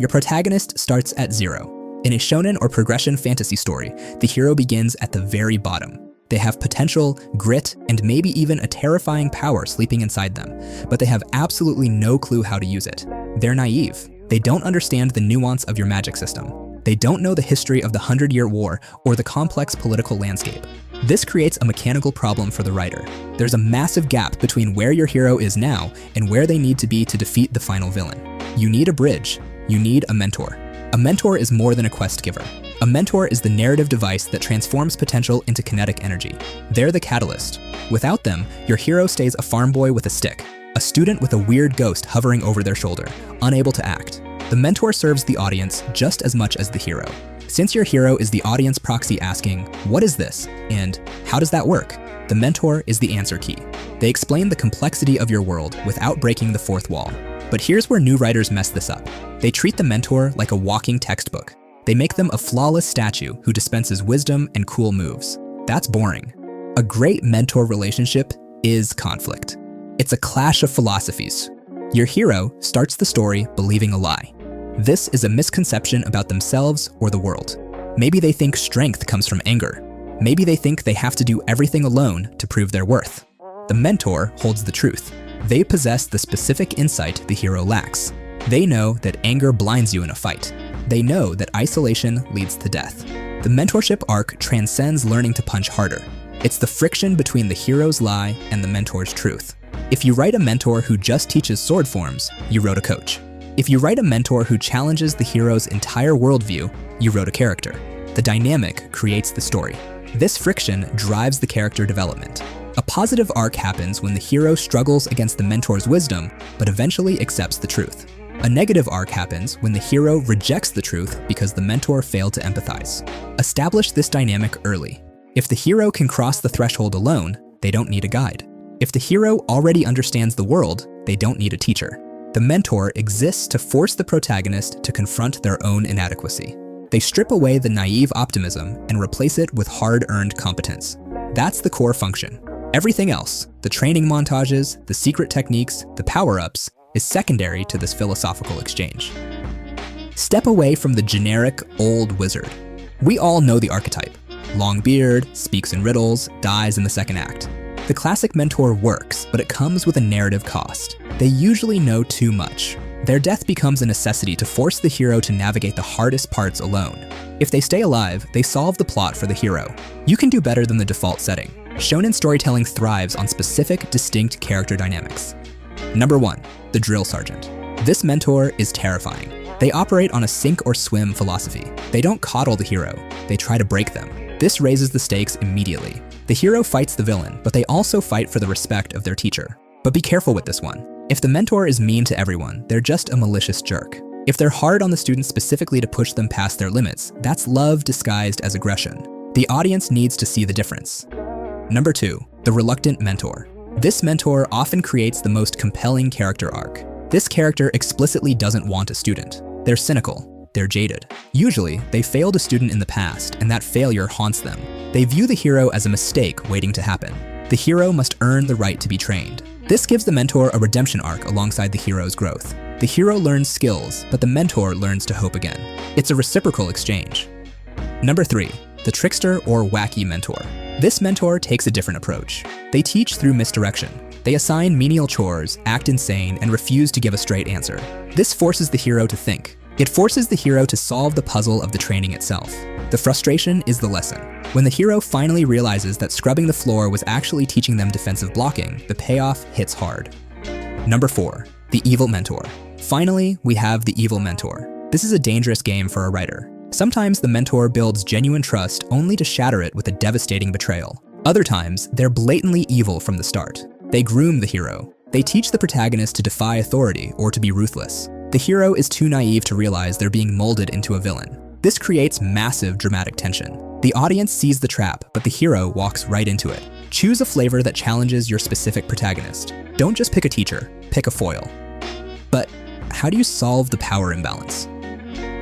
Your protagonist starts at 0. In a shonen or progression fantasy story, the hero begins at the very bottom. They have potential, grit, and maybe even a terrifying power sleeping inside them, but they have absolutely no clue how to use it. They're naive. They don't understand the nuance of your magic system. They don't know the history of the 100-Year War or the complex political landscape. This creates a mechanical problem for the writer. There's a massive gap between where your hero is now and where they need to be to defeat the final villain. You need a bridge. You need a mentor. A mentor is more than a quest giver. A mentor is the narrative device that transforms potential into kinetic energy. They're the catalyst. Without them, your hero stays a farm boy with a stick, a student with a weird ghost hovering over their shoulder, unable to act. The mentor serves the audience just as much as the hero. Since your hero is the audience proxy asking, "What is this?" and "How does that work?" the mentor is the answer key. They explain the complexity of your world without breaking the fourth wall. But here's where new writers mess this up. They treat the mentor like a walking textbook. They make them a flawless statue who dispenses wisdom and cool moves. That's boring. A great mentor relationship is conflict. It's a clash of philosophies. Your hero starts the story believing a lie. This is a misconception about themselves or the world. Maybe they think strength comes from anger. Maybe they think they have to do everything alone to prove their worth. The mentor holds the truth. They possess the specific insight the hero lacks. They know that anger blinds you in a fight. They know that isolation leads to death. The mentorship arc transcends learning to punch harder. It's the friction between the hero's lie and the mentor's truth. If you write a mentor who just teaches sword forms, you wrote a coach. If you write a mentor who challenges the hero's entire worldview, you wrote a character. The dynamic creates the story. This friction drives the character development. A positive arc happens when the hero struggles against the mentor's wisdom, but eventually accepts the truth. A negative arc happens when the hero rejects the truth because the mentor failed to empathize. Establish this dynamic early. If the hero can cross the threshold alone, they don't need a guide. If the hero already understands the world, they don't need a teacher. The mentor exists to force the protagonist to confront their own inadequacy. They strip away the naive optimism and replace it with hard-earned competence. That's the core function. Everything else, the training montages, the secret techniques, the power-ups, is secondary to this philosophical exchange. Step away from the generic old wizard. We all know the archetype. Long beard, speaks in riddles, dies in the second act. The classic mentor works, but it comes with a narrative cost. They usually know too much. Their death becomes a necessity to force the hero to navigate the hardest parts alone. If they stay alive, they solve the plot for the hero. You can do better than the default setting. Shonen storytelling thrives on specific, distinct character dynamics. Number 1, the drill sergeant. This mentor is terrifying. They operate on a sink or swim philosophy. They don't coddle the hero, they try to break them. This raises the stakes immediately. The hero fights the villain, but they also fight for the respect of their teacher. But be careful with this one. If the mentor is mean to everyone, they're just a malicious jerk. If they're hard on the students specifically to push them past their limits, that's love disguised as aggression. The audience needs to see the difference. Number 2, the reluctant mentor. This mentor often creates the most compelling character arc. This character explicitly doesn't want a student. They're cynical. They're jaded. Usually, they failed a student in the past, and that failure haunts them. They view the hero as a mistake waiting to happen. The hero must earn the right to be trained. This gives the mentor a redemption arc alongside the hero's growth. The hero learns skills, but the mentor learns to hope again. It's a reciprocal exchange. Number 3, the trickster or wacky mentor. This mentor takes a different approach. They teach through misdirection. They assign menial chores, act insane, and refuse to give a straight answer. This forces the hero to think. It forces the hero to solve the puzzle of the training itself. The frustration is the lesson. When the hero finally realizes that scrubbing the floor was actually teaching them defensive blocking, the payoff hits hard. Number 4, the evil mentor. Finally, we have the evil mentor. This is a dangerous game for a writer. Sometimes the mentor builds genuine trust only to shatter it with a devastating betrayal. Other times, they're blatantly evil from the start. They groom the hero. They teach the protagonist to defy authority or to be ruthless. The hero is too naive to realize they're being molded into a villain. This creates massive dramatic tension. The audience sees the trap, but the hero walks right into it. Choose a flavor that challenges your specific protagonist. Don't just pick a teacher, pick a foil. But how do you solve the power imbalance?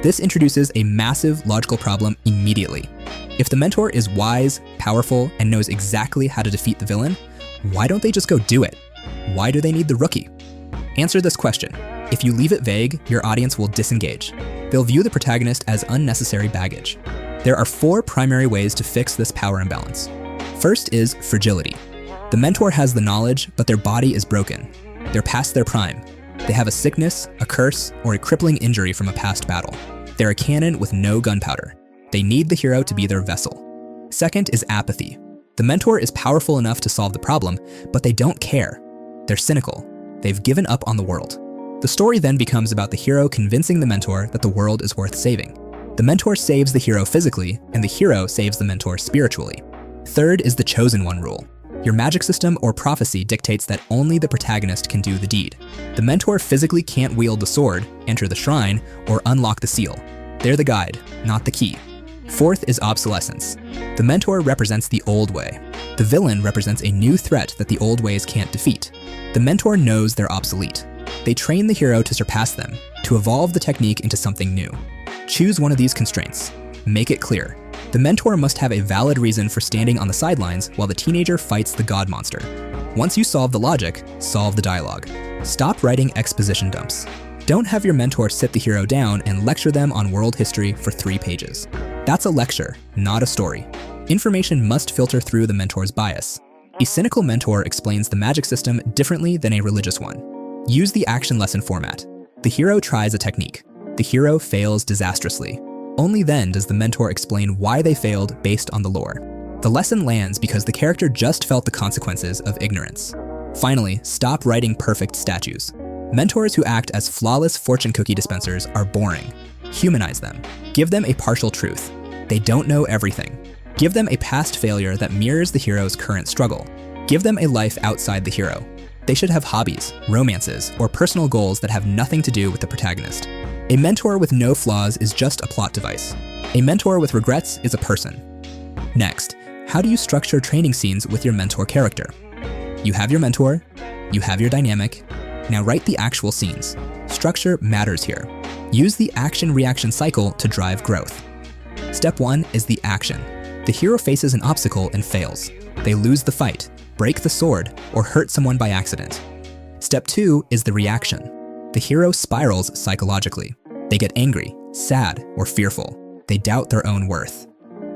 This introduces a massive logical problem immediately. If the mentor is wise, powerful, and knows exactly how to defeat the villain, why don't they just go do it? Why do they need the rookie? Answer this question. If you leave it vague, your audience will disengage. They'll view the protagonist as unnecessary baggage. There are 4 primary ways to fix this power imbalance. First is fragility. The mentor has the knowledge, but their body is broken. They're past their prime. They have a sickness, a curse, or a crippling injury from a past battle. They're a cannon with no gunpowder. They need the hero to be their vessel. Second is apathy. The mentor is powerful enough to solve the problem, but they don't care. They're cynical. They've given up on the world. The story then becomes about the hero convincing the mentor that the world is worth saving. The mentor saves the hero physically, and the hero saves the mentor spiritually. Third is the chosen one rule. Your magic system or prophecy dictates that only the protagonist can do the deed. The mentor physically can't wield the sword, enter the shrine, or unlock the seal. They're the guide, not the key. Fourth is obsolescence. The mentor represents the old way. The villain represents a new threat that the old ways can't defeat. The mentor knows they're obsolete. They train the hero to surpass them, to evolve the technique into something new. Choose one of these constraints. Make it clear. The mentor must have a valid reason for standing on the sidelines while the teenager fights the god monster. Once you solve the logic, solve the dialogue. Stop writing exposition dumps. Don't have your mentor sit the hero down and lecture them on world history for 3 pages. That's a lecture, not a story. Information must filter through the mentor's bias. A cynical mentor explains the magic system differently than a religious one. Use the action lesson format. The hero tries a technique. The hero fails disastrously. Only then does the mentor explain why they failed based on the lore. The lesson lands because the character just felt the consequences of ignorance. Finally, stop writing perfect statues. Mentors who act as flawless fortune cookie dispensers are boring. Humanize them. Give them a partial truth. They don't know everything. Give them a past failure that mirrors the hero's current struggle. Give them a life outside the hero. They should have hobbies, romances, or personal goals that have nothing to do with the protagonist. A mentor with no flaws is just a plot device. A mentor with regrets is a person. Next, how do you structure training scenes with your mentor character? You have your mentor, you have your dynamic. Now write the actual scenes. Structure matters here. Use the action-reaction cycle to drive growth. Step 1 is the action. The hero faces an obstacle and fails. They lose the fight, break the sword, or hurt someone by accident. Step 2 is the reaction. The hero spirals psychologically. They get angry, sad, or fearful. They doubt their own worth.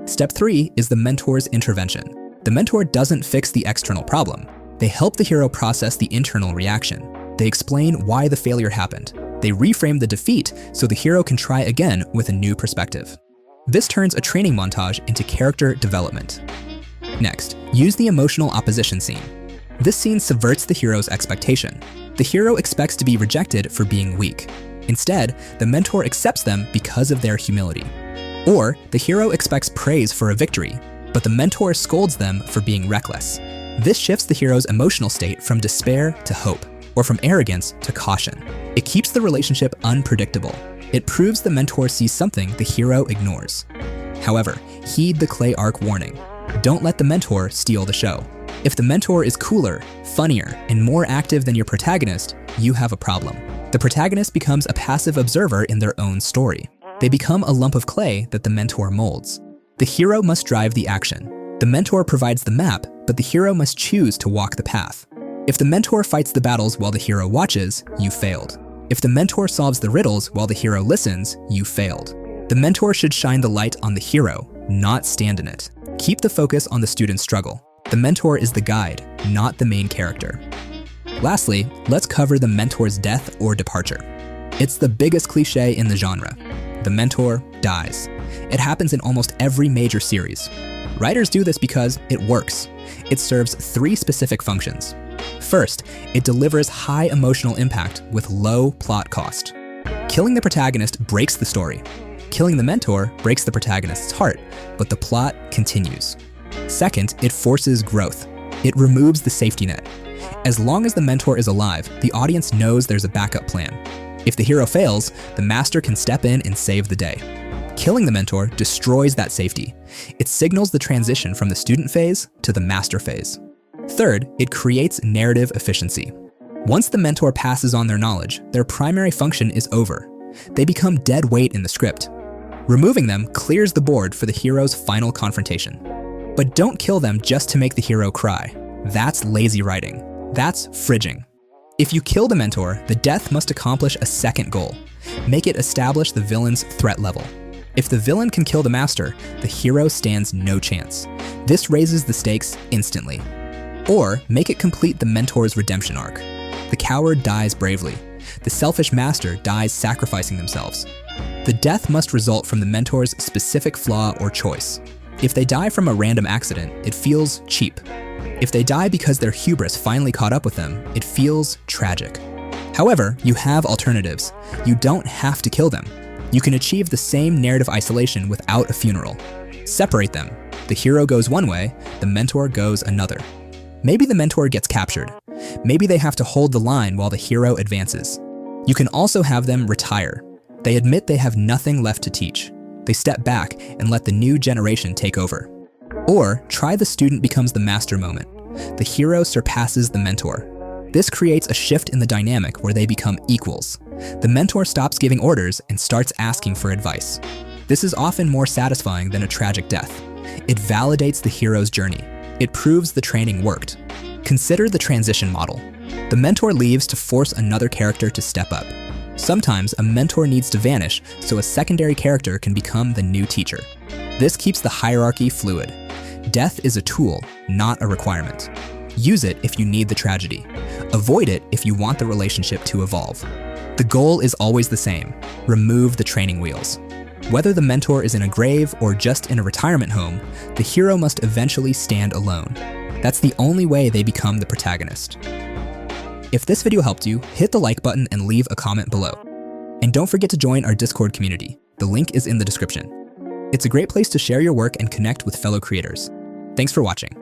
Step 3 is the mentor's intervention. The mentor doesn't fix the external problem. They help the hero process the internal reaction. They explain why the failure happened. They reframe the defeat so the hero can try again with a new perspective. This turns a training montage into character development. Next, use the emotional opposition scene. This scene subverts the hero's expectation. The hero expects to be rejected for being weak. Instead, the mentor accepts them because of their humility. Or, the hero expects praise for a victory, but the mentor scolds them for being reckless. This shifts the hero's emotional state from despair to hope, or from arrogance to caution. It keeps the relationship unpredictable. It proves the mentor sees something the hero ignores. However, heed the Clay arc warning. Don't let the mentor steal the show. If the mentor is cooler, funnier, and more active than your protagonist, you have a problem. The protagonist becomes a passive observer in their own story. They become a lump of clay that the mentor molds. The hero must drive the action. The mentor provides the map, but the hero must choose to walk the path. If the mentor fights the battles while the hero watches, you failed. If the mentor solves the riddles while the hero listens, you failed. The mentor should shine the light on the hero, not stand in it. Keep the focus on the student's struggle. The mentor is the guide, not the main character. Lastly, let's cover the mentor's death or departure. It's the biggest cliche in the genre. The mentor dies. It happens in almost every major series. Writers do this because it works. It serves 3 specific functions. First, it delivers high emotional impact with low plot cost. Killing the protagonist breaks the story. Killing the mentor breaks the protagonist's heart, but the plot continues. Second, it forces growth. It removes the safety net. As long as the mentor is alive, the audience knows there's a backup plan. If the hero fails, the master can step in and save the day. Killing the mentor destroys that safety. It signals the transition from the student phase to the master phase. Third, it creates narrative efficiency. Once the mentor passes on their knowledge, their primary function is over. They become dead weight in the script. Removing them clears the board for the hero's final confrontation. But don't kill them just to make the hero cry. That's lazy writing. That's fridging. If you kill the mentor, the death must accomplish a second goal. Make it establish the villain's threat level. If the villain can kill the master, the hero stands no chance. This raises the stakes instantly. Or make it complete the mentor's redemption arc. The coward dies bravely. The selfish master dies sacrificing themselves. The death must result from the mentor's specific flaw or choice. If they die from a random accident, it feels cheap. If they die because their hubris finally caught up with them, it feels tragic. However, you have alternatives. You don't have to kill them. You can achieve the same narrative isolation without a funeral. Separate them. The hero goes one way, the mentor goes another. Maybe the mentor gets captured. Maybe they have to hold the line while the hero advances. You can also have them retire. They admit they have nothing left to teach. They step back and let the new generation take over. Or try the student becomes the master moment. The hero surpasses the mentor. This creates a shift in the dynamic where they become equals. The mentor stops giving orders and starts asking for advice. This is often more satisfying than a tragic death. It validates the hero's journey. It proves the training worked. Consider the transition model. The mentor leaves to force another character to step up. Sometimes a mentor needs to vanish so a secondary character can become the new teacher. This keeps the hierarchy fluid. Death is a tool, not a requirement. Use it if you need the tragedy. Avoid it if you want the relationship to evolve. The goal is always the same: remove the training wheels. Whether the mentor is in a grave or just in a retirement home, the hero must eventually stand alone. That's the only way they become the protagonist. If this video helped you, hit the like button and leave a comment below. And don't forget to join our Discord community. The link is in the description. It's a great place to share your work and connect with fellow creators. Thanks for watching.